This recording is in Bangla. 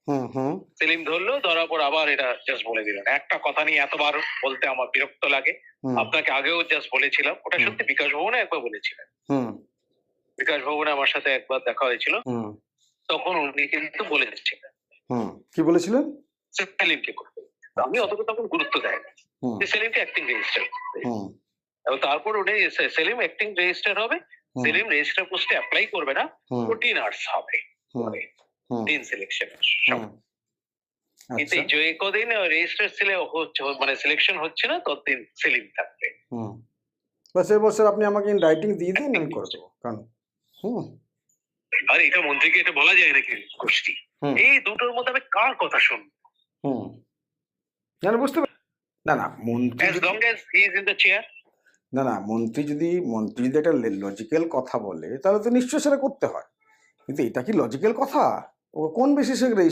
হুম হুম সেলিম ধরলো, ধরার পর আবার এটা জাস্ট বলে দিলেন। একটা কথা নিয়ে এতবার বলতে আমার বিরক্ত লাগে। হুম আপনাকে আগেও জাস্ট বলেছিলাম, ওটা হুম সত্যি বিকাশ ভবনে একবার বলেছিলেন। হুম বিকাশ ভবনে আমার সাথে একবার দেখা হয়েছিল, হুম তখন উনি কিন্তু বলেছিলেন হুম কি বলেছিলেন? সেলিমকে করতে। তো আমি আচ্ছা। অতটা তখন গুরুত্ব দেয়নি হুম যে সেলিমকে অ্যাক্টিং রেজিস্টার, হুম এবং তারপর উনি সেলিম অ্যাক্টিং রেজিস্টার হবে, হুম সেলিম রেজিস্টার পোস্টে অ্যাপ্লাই করবে না, হুম রুটিন আর্টস হবে হুম হুম টিন সিলেকশন। হুম কিন্তু আচ্ছা। এই যে কদিন রেজিস্টার ছেলে মানে সিলেকশন হচ্ছে না, ততদিন সেলিম থাকবে। হুম বাস এবছর আপনি আমাকে রাইটিং দিয়ে দিন, Acting আমি করে register। দেবো, কারণ হুম আর এটা মন্ত্রীকে এটা বলা যায় নাকি গোষ্ঠী? হুম এই দুটোর মধ্যে আমি কার কথা শুনবো? হুম না না, বুঝতে না না মন্ত্রী As যদি long as he is in the chair, না না মন্ত্রী যদি একটা লজিক্যাল কথা বলে তাহলে তো নিশ্চয়ই সেটা করতে হয়, কিন্তু এটা কি লজিক্যাল কথা? ও কোন বেসিসে